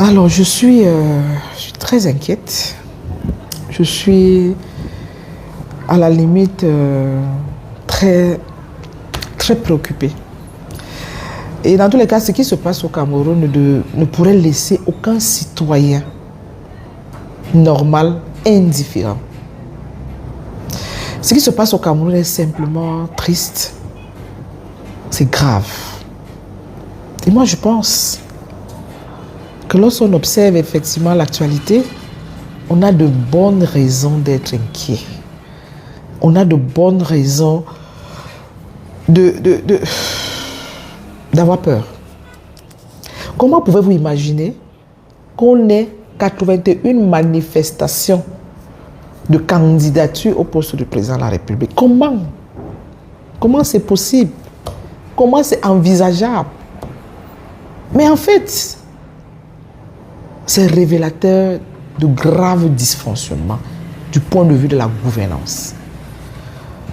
Alors, je suis très inquiète. Je suis à la limite très préoccupée. Et dans tous les cas, ce qui se passe au Cameroun ne pourrait laisser aucun citoyen normal indifférent. Ce qui se passe au Cameroun est simplement triste. C'est grave. Et moi, je pense que lorsqu'on observe effectivement l'actualité, on a de bonnes raisons d'être inquiet. On a de bonnes raisons d'avoir peur. Comment pouvez-vous imaginer qu'on ait 81 manifestations de candidature au poste de président de la République? Comment c'est possible? Comment c'est envisageable? Mais en fait, c'est révélateur de graves dysfonctionnements du point de vue de la gouvernance.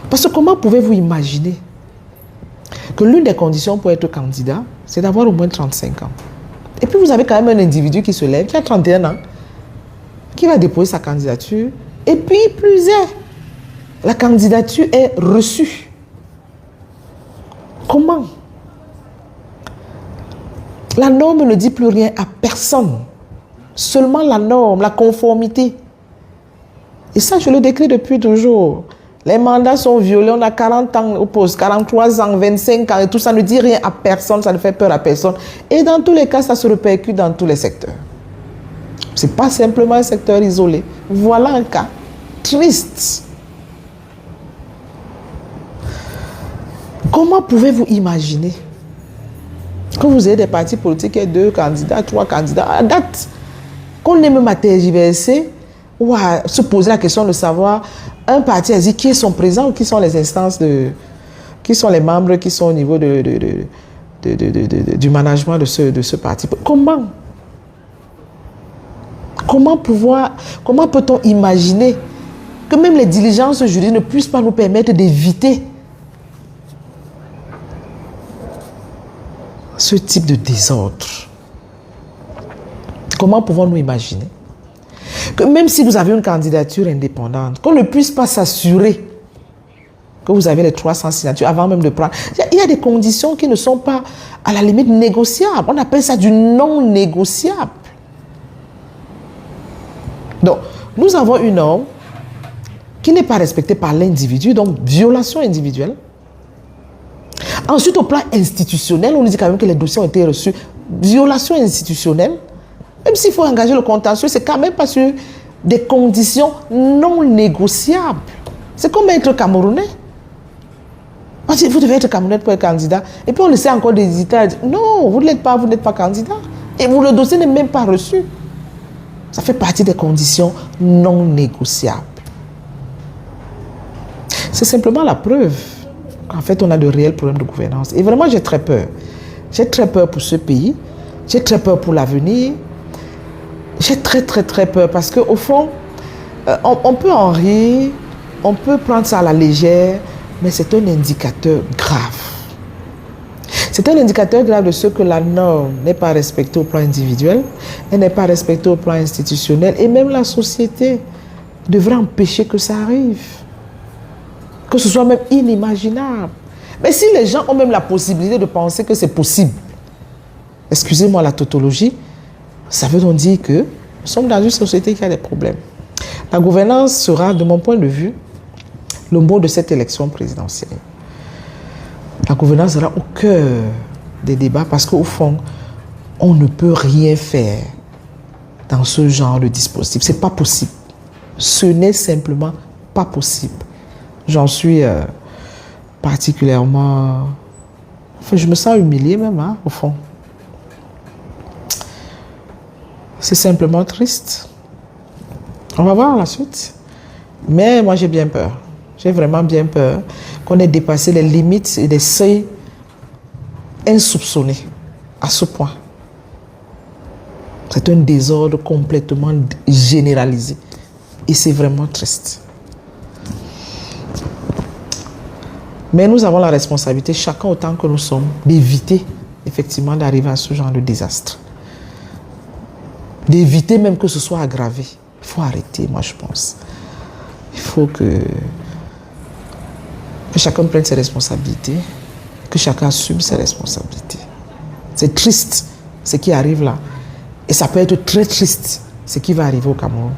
Parce que comment pouvez-vous imaginer que l'une des conditions pour être candidat, c'est d'avoir au moins 35 ans. Et puis vous avez quand même un individu qui se lève, qui a 31 ans, qui va déposer sa candidature. Et puis, plus est, la candidature est reçue. Comment? La norme ne dit plus rien à personne. Seulement la norme, la conformité. Et ça, je le décris depuis toujours. Les mandats sont violés, on a 40 ans au poste, 43 ans, 25 ans, et tout ça ne dit rien à personne, ça ne fait peur à personne. Et dans tous les cas, ça se répercute dans tous les secteurs. Ce n'est pas simplement un secteur isolé. Voilà un cas triste. Comment pouvez-vous imaginer que vous ayez des partis politiques et 2 candidats, 3 candidats, à date, qu'on ait même à tergiverser ou à se poser la question de savoir, un parti a dit qui est son président ou qui sont les instances qui sont les membres qui sont au niveau du management de ce parti. Comment peut-on imaginer que même les diligences juridiques ne puissent pas nous permettre d'éviter ce type de désordre? Comment pouvons-nous imaginer que même si vous avez une candidature indépendante, qu'on ne puisse pas s'assurer que vous avez les 300 signatures avant même de prendre? Il y a des conditions qui ne sont pas à la limite négociables. On appelle ça du non négociable. Donc, nous avons une norme qui n'est pas respectée par l'individu, donc violation individuelle. Ensuite, au plan institutionnel, on nous dit quand même que les dossiers ont été reçus. Violation institutionnelle. Même s'il faut engager le contentieux, c'est quand même pas sur des conditions non négociables. C'est comme être camerounais. On dit, vous devez être camerounais pour être candidat. Et puis on essaie encore d'hésiter. Non, vous ne l'êtes pas, vous n'êtes pas candidat. Et le dossier n'est même pas reçu. Ça fait partie des conditions non négociables. C'est simplement la preuve qu'en fait, on a de réels problèmes de gouvernance. Et vraiment, j'ai très peur. J'ai très peur pour ce pays. J'ai très peur pour l'avenir. J'ai très peur parce qu'au fond, on peut en rire, on peut prendre ça à la légère, mais c'est un indicateur grave. C'est un indicateur grave de ce que la norme n'est pas respectée au plan individuel, elle n'est pas respectée au plan institutionnel, et même la société devrait empêcher que ça arrive. Que ce soit même inimaginable. Mais si les gens ont même la possibilité de penser que c'est possible, excusez-moi la tautologie, ça veut donc dire que nous sommes dans une société qui a des problèmes. La gouvernance sera, de mon point de vue, le mot de cette élection présidentielle. La gouvernance sera au cœur des débats parce qu'au fond, on ne peut rien faire dans ce genre de dispositif. Ce n'est pas possible. Ce n'est simplement pas possible. J'en suis particulièrement... Enfin, je me sens humiliée même, hein, au fond. C'est simplement triste. On va voir la suite. Mais moi, j'ai bien peur. J'ai vraiment bien peur qu'on ait dépassé les limites et les seuils insoupçonnés à ce point. C'est un désordre complètement généralisé. Et c'est vraiment triste. Mais nous avons la responsabilité, chacun autant que nous sommes, d'éviter effectivement d'arriver à ce genre de désastre. d'éviter même que ce soit aggravé. Il faut arrêter, moi je pense. Il faut que chacun prenne ses responsabilités, que chacun assume ses responsabilités. C'est triste ce qui arrive là. Et ça peut être très triste ce qui va arriver au Cameroun.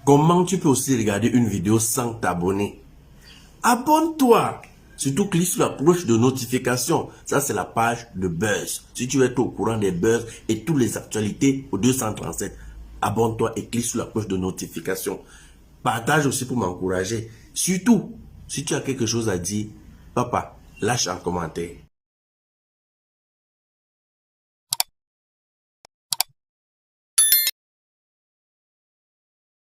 Comment tu peux aussi regarder une vidéo sans t'abonner? Abonne-toi! Surtout clique sur la cloche de notification. Ça, c'est la page de Buzz. Si tu veux être au courant des buzz et toutes les actualités au 237, abonne-toi et clique sur la cloche de notification. Partage aussi pour m'encourager. Surtout, si tu as quelque chose à dire, papa, lâche un commentaire.